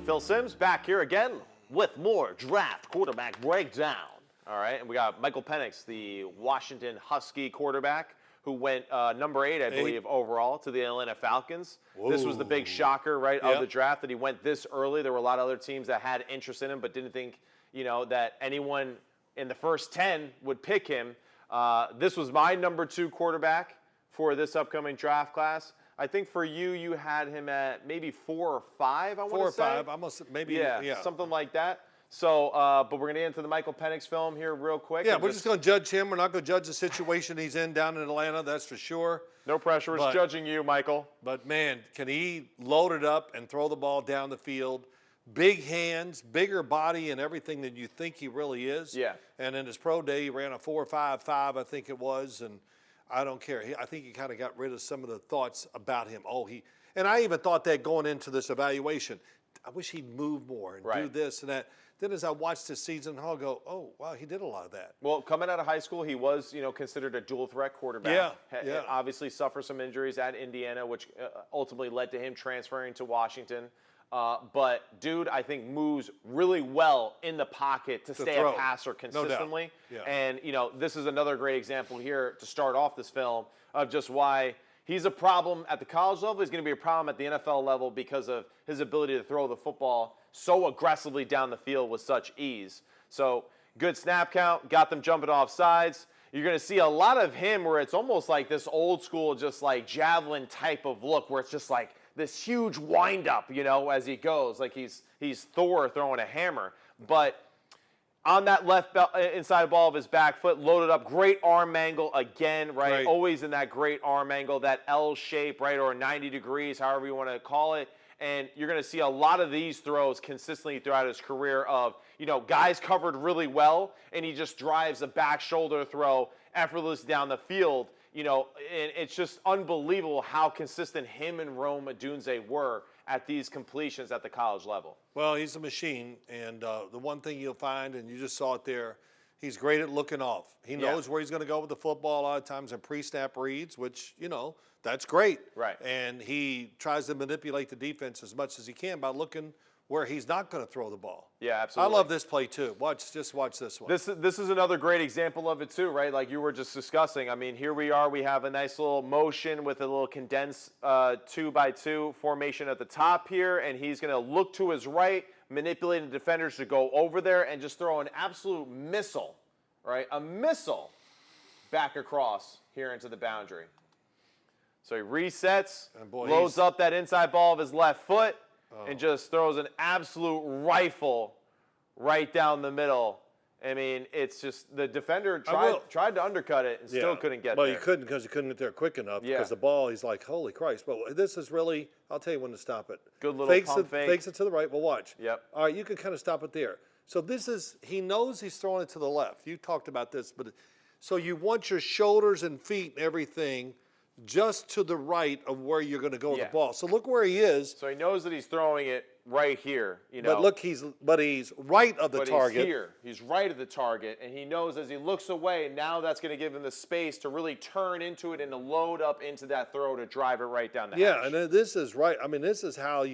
Phil Simms back here again with more draft quarterback breakdown. All right, and we got Michael Penix, the Washington Husky quarterback, who went number 8, I believe, overall to the Atlanta Falcons. Whoa. This was the big shocker, right, of the draft, that he went this early. There were a lot of other teams that had interest in him but didn't think, that anyone in the first 10 would pick him. This was my number 2 quarterback for this upcoming draft class. I think for you, you had him at maybe 4 or 5, I want to say. 4 or 5, almost, maybe, yeah, something like that. So, but we're going to get into the Michael Penix film here real quick. Yeah, we're just going to judge him. We're not going to judge the situation he's in down in Atlanta, that's for sure. No pressure. We're judging you, Michael. But, man, can he load it up and throw the ball down the field? Big hands, bigger body, and everything that you think he really is. Yeah. And in his pro day, he ran a 4.55, I think it was, and I don't care. I think he kind of got rid of some of the thoughts about him. And I even thought that going into this evaluation. I wish he'd move more and do this and that. Then as I watched this season, I'll go, oh, wow, he did a lot of that. Well, coming out of high school, he was, considered a dual-threat quarterback. Yeah. Obviously suffered some injuries at Indiana, which ultimately led to him transferring to Washington. But dude, I think moves really well in the pocket to stay a passer consistently. No doubt. Yeah. And, this is another great example here to start off this film of just why he's a problem at the college level. He's going to be a problem at the NFL level because of his ability to throw the football so aggressively down the field with such ease. So good snap count, got them jumping off sides. You're going to see a lot of him where it's almost like this old school, just like javelin type of look where it's just like this huge windup, as he goes. Like he's Thor throwing a hammer. But on that left inside ball of his back foot, loaded up, great arm angle again, right? Always in that great arm angle, that L shape, right, or 90 degrees, however you want to call it. And you're going to see a lot of these throws consistently throughout his career of, guys covered really well, and he just drives a back shoulder throw effortless down the field. And it's just unbelievable how consistent him and Rome Odunze were at these completions at the college level. Well, he's a machine, and the one thing you'll find, and you just saw it there, he's great at looking off. He knows where he's going to go with the football a lot of times in pre-snap reads, which, that's great. Right. And he tries to manipulate the defense as much as he can by looking where he's not going to throw the ball. Yeah, absolutely. I love this play too. Just watch this one. This is another great example of it too, right? Like you were just discussing. I mean, here we are. We have a nice little motion with a little condensed 2x2 formation at the top here, and he's going to look to his right, manipulating the defenders to go over there and just throw an absolute missile, right? A missile back across here into the boundary. So he resets, loads up that inside ball of his left foot, and just throws an absolute rifle right down the middle. I mean, it's just the defender tried to undercut it and still couldn't get there. Well, he couldn't because he couldn't get there quick enough because the ball, he's like, holy Christ. But this is really, I'll tell you when to stop it. Good little pump fake. Fakes it to the right. Well, watch. Yep. All right, you can kind of stop it there. So he knows he's throwing it to the left. You talked about this. So you want your shoulders and feet and everything just to the right of where you're going to go with the ball. So look where he is. So he knows that he's throwing it right here, But look, he's right of the target. He's here. He's right of the target, and he knows as he looks away, now that's going to give him the space to really turn into it and to load up into that throw to drive it right down the hatch. Yeah, and this is right. I mean, this is how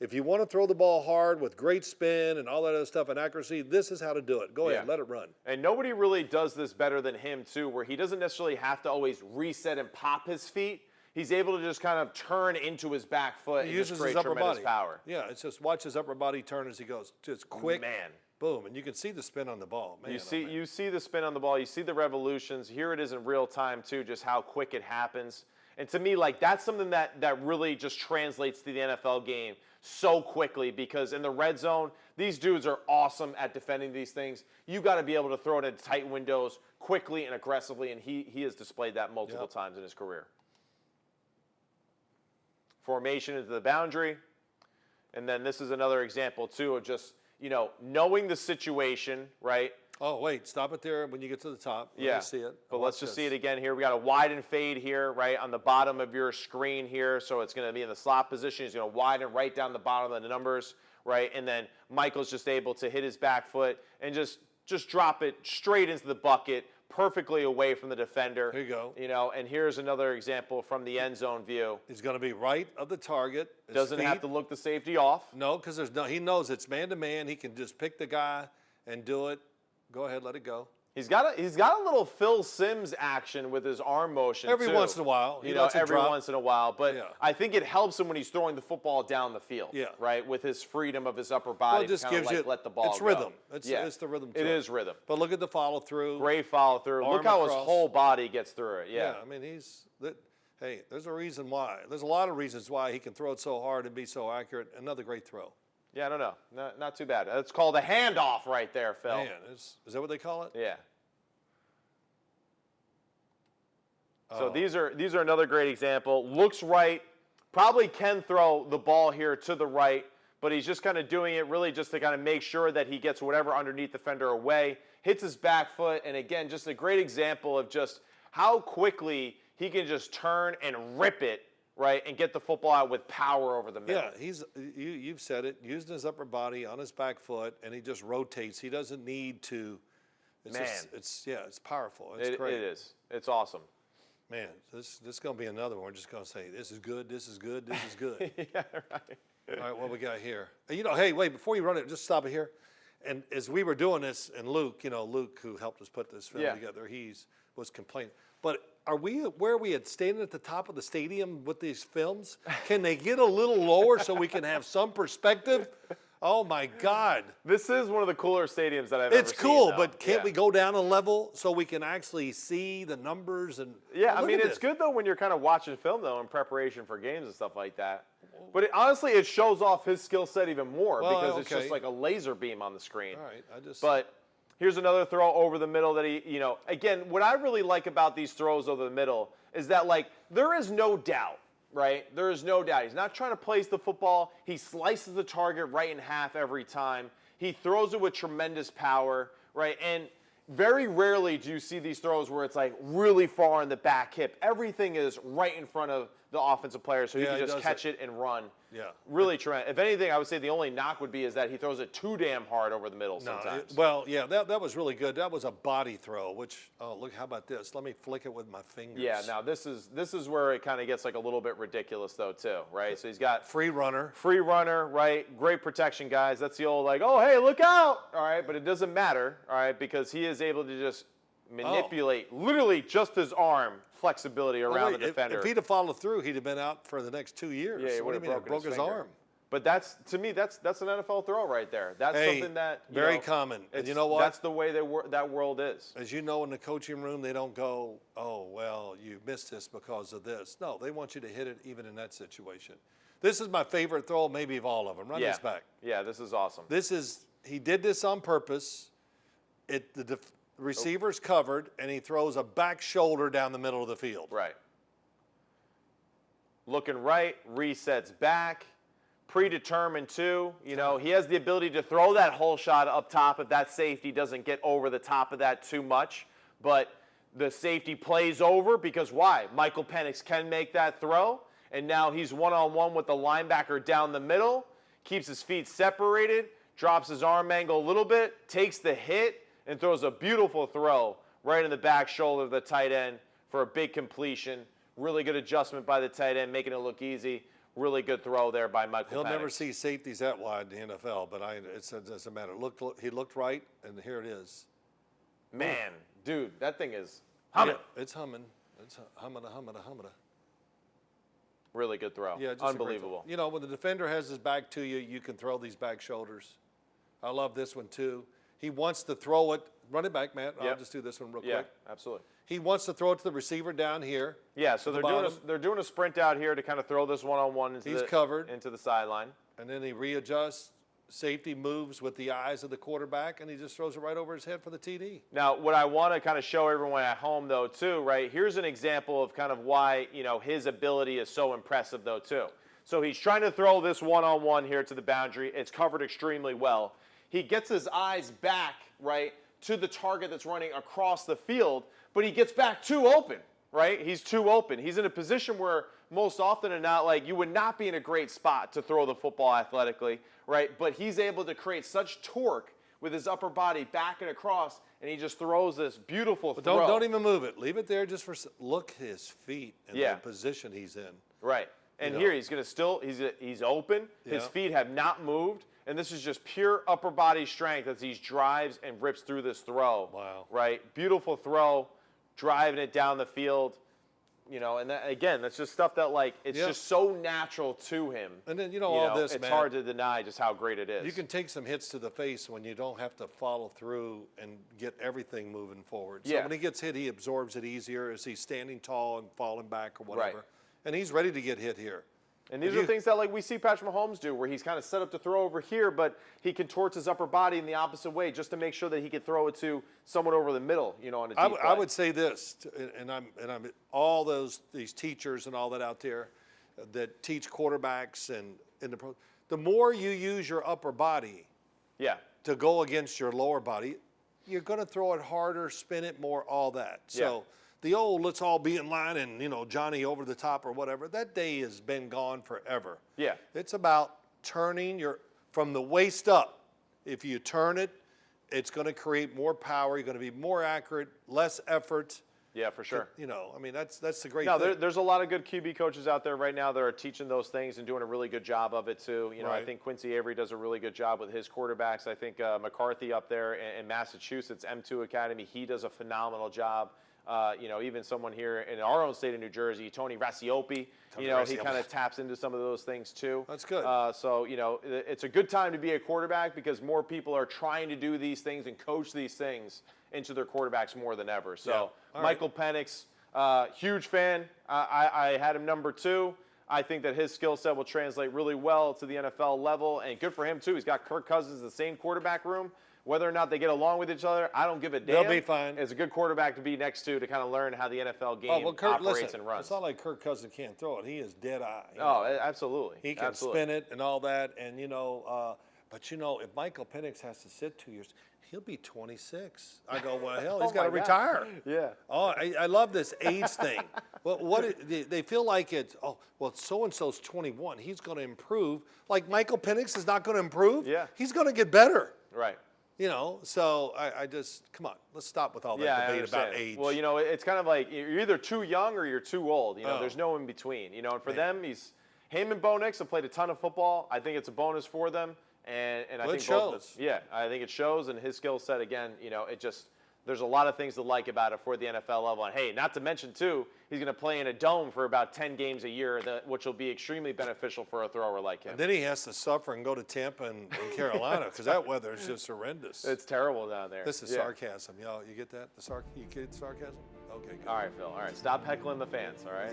if you want to throw the ball hard with great spin and all that other stuff and accuracy, this is how to do it. Go ahead, let it run. And nobody really does this better than him, too, where he doesn't necessarily have to always reset and pop his feet. He's able to just kind of turn into his back foot and uses just create his upper tremendous body. Power. Yeah, it's just watch his upper body turn as he goes. Just quick. Man. Boom, and you can see the spin on the ball. Man, you see the spin on the ball. You see the revolutions. Here it is in real time, too, just how quick it happens. And to me, like, that's something that really just translates to the NFL game so quickly, because in the red zone, these dudes are awesome at defending these things. You got to be able to throw it into tight windows quickly and aggressively, and he has displayed that multiple times in his career. Formation into the boundary. And then this is another example, too, of just, knowing the situation, right? Oh, wait, stop it there when you get to the top. Let me see it. But let's just see it again here. We got a widen fade here, right, on the bottom of your screen here. So it's going to be in the slot position. He's going to widen right down the bottom of the numbers, right? And then Michael's just able to hit his back foot and just drop it straight into the bucket, perfectly away from the defender. There you go. You know, and here's another example from the end zone view. He's going to be right of the target. Doesn't have to look the safety off. No, because he knows it's man-to-man. He can just pick the guy and do it. Go ahead, let it go. He's got a little Phil Simms action with his arm motion Every too. once in a while. You know, every once in a while. But Yeah. I think it helps him when he's throwing the football down the field. Yeah. Right, with his freedom of his upper body. Well, it just to kinda gives like you let the ball it's go. rhythm. It's the rhythm to It is rhythm. But look at the follow through. Great follow through. Arm Look how his across. whole body gets through it. Yeah, I mean hey, there's a reason why. There's a lot of reasons why he can throw it so hard and be so accurate. Another great throw. Yeah, I don't know. Not too bad. It's called a handoff right there, Phil. Man, is that what they call it? Yeah. So these are another great example. Looks right. Probably can throw the ball here to the right, but he's just kind of doing it really just to kind of make sure that he gets whatever underneath the defender away. Hits his back foot, and again, just a great example of just how quickly he can just turn and rip it, right, and get the football out with power over the middle. Yeah, you've said it, using his upper body on his back foot, and he just rotates. He doesn't need to. It's powerful. It's great. It is. It's awesome. Man, this is going to be another one. We're just going to say, this is good, this is good, this is good. Yeah, right. All right, what we got here? You know, hey, wait, before you run it, just stop it here. And as we were doing this, and Luke, who helped us put this film together, was complaining. But where are we at, standing at the top of the stadium with these films? Can they get a little lower so we can have some perspective? Oh, my God. This is one of the cooler stadiums that I've ever seen. It's cool, though. but can't we go down a level so we can actually see the numbers? Yeah, I mean, it's it's good, though, when you're kind of watching film, though, in preparation for games and stuff like that. But honestly, it shows off his skill set even more because it's just like a laser beam on the screen. All right, But here's another throw over the middle that again, what I really like about these throws over the middle is that, like, there is no doubt. Right? There is no doubt. He's not trying to place the football. He slices the target right in half every time. He throws it with tremendous power, right? And very rarely do you see these throws where it's like really far in the back hip. Everything is right in front of the offensive player, so he can just catch it and run. Yeah. Really tremendous. If anything, I would say the only knock would be is that he throws it too damn hard over the middle sometimes. That was really good. That was a body throw, which, look, how about this? Let me flick it with my fingers. Yeah, now this is where it kind of gets like a little bit ridiculous though too, right? So he's got free runner, right? Great protection, guys. That's the old like, oh, hey, look out, all right? But it doesn't matter, all right, because he is able to just manipulate literally just his arm flexibility around the defender. If he'd have followed through, he'd have been out for the next 2 years. Yeah, he would have broke his arm. But to me, that's an NFL throw right there. That's something that very common. And you know what? That's the way that world is. As you know, in the coaching room, they don't go, "Oh, well, you missed this because of this." No, they want you to hit it even in that situation. This is my favorite throw, maybe of all of them. Run this back. Yeah, this is awesome. He did this on purpose. The receiver's covered, and he throws a back shoulder down the middle of the field. Right. Looking right, resets back. Predetermined too. He has the ability to throw that whole shot up top if that safety doesn't get over the top of that too much. But the safety plays over because why? Michael Penix can make that throw, and now he's one-on-one with the linebacker down the middle, keeps his feet separated, drops his arm angle a little bit, takes the hit, and throws a beautiful throw right in the back shoulder of the tight end for a big completion. Really good adjustment by the tight end, making it look easy. Really good throw there by Michael Penix. He'll never see safeties that wide in the NFL, but it doesn't matter. He looked right, and here it is. Man, dude, that thing is humming. Yeah, it's humming. It's humming. Really good throw. Yeah, just unbelievable. When the defender has his back to you, you can throw these back shoulders. I love this one too. He wants to throw it. Run it back, Matt. I'll just do this one real quick. Yeah, absolutely. He wants to throw it to the receiver down here. Yeah, so they're doing a sprint out here to kind of throw this one-on-one into the sideline. And then he readjusts. Safety moves with the eyes of the quarterback, and he just throws it right over his head for the TD. Now, what I want to kind of show everyone at home, though, too, right, here's an example of kind of why, his ability is so impressive, though, too. So he's trying to throw this one-on-one here to the boundary. It's covered extremely well. He gets his eyes back, right, to the target that's running across the field, but he gets back too open, right? He's too open. He's in a position where most often than not, like, you would not be in a great spot to throw the football athletically, right? But he's able to create such torque with his upper body back and across, and he just throws this beautiful But throw. don't even move it. Leave it there just for look his feet and Yeah. the position he's in. Right. And You here know. he's going to still, he's open. His Yeah. feet have not moved. And this is just pure upper body strength as he drives and rips through this throw. Wow. Right? Beautiful throw, driving it down the field. You know, and that, again, that's just stuff that, like, it's Yeah. just so natural to him. And then, all this, it's man. hard to deny just how great it is. You can take some hits to the face when you don't have to follow through and get everything moving forward. So Yeah. when he gets hit, he absorbs it easier as he's standing tall and falling back or whatever. Right. And he's ready to get hit here. And these If are you- things that, like, we see Patrick Mahomes do, where he's kind of set up to throw over here, but he contorts his upper body in the opposite way just to make sure that he can throw it to someone over the middle, on a deep I play. would say this, and I'm all these teachers and all that out there that teach quarterbacks and in the more you use your upper body Yeah. to go against your lower body, you're going to throw it harder, spin it more, all that. So the old let's all be in line and Johnny over the top or whatever, that day has been gone forever. Yeah. It's about turning from the waist up. If you turn it, it's going to create more power. You're going to be more accurate, less effort. Yeah, for sure. That's the great No, thing. there's a lot of good QB coaches out there right now that are teaching those things and doing a really good job of it too. I Right. think Quincy Avery does a really good job with his quarterbacks. I think McCarthy up there in Massachusetts, M2 Academy, he does a phenomenal job. Even someone here in our own state of New Jersey, Tony Rasiopi, he Rasiopi. kind of taps into some of those things too. That's good. It's a good time to be a quarterback because more people are trying to do these things and coach these things into their quarterbacks more than ever. So Yeah. All right. Michael Penix, huge fan. I had him number 2. I think that his skill set will translate really well to the NFL level, and good for him too. He's got Kirk Cousins in the same quarterback room. Whether or not they get along with each other, I don't give a damn. They'll be fine. It's a good quarterback to be next to kind of learn how the NFL game Kirk, operates listen, and runs. it's not like Kirk Cousins can't throw it. He is dead eye. Absolutely. He can Absolutely. spin it and all that. And, if Michael Penix has to sit 2 years, he'll be 26. I go, well, hell, he's Oh got to my God. retire. Yeah. Oh, I love this age thing. They feel like it's, so-and-so's 21. He's going to improve. Like Michael Penix is not going to improve. Yeah. He's going to get better. Right. So I just, come on, let's stop with all that I debate about understand. age. Well, it's kind of like you're either too young or you're too old. Oh. There's no in between. And for them, him and Bo Nix have played a ton of football. I think it's a bonus for them, and I Well, it think both of shows. them. Yeah, I think it shows, and his skill set again. There's a lot of things to like about it for the NFL level. And hey, not to mention too, he's going to play in a dome for about 10 games a year, which will be extremely beneficial for a thrower like him. And then he has to suffer and go to Tampa and Carolina because that weather is just horrendous. It's terrible down there. This is Yeah. sarcasm, y'all. You get that? You get the sarcasm? Okay, good. All right, Phil. All right, stop heckling the fans. All right,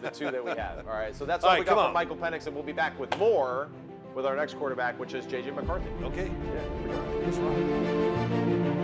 the two that we have. All right, so that's all, All right, we got come from on. Michael Penix, and we'll be back with more with our next quarterback, which is J.J. McCarthy. Okay. Yeah. That's right.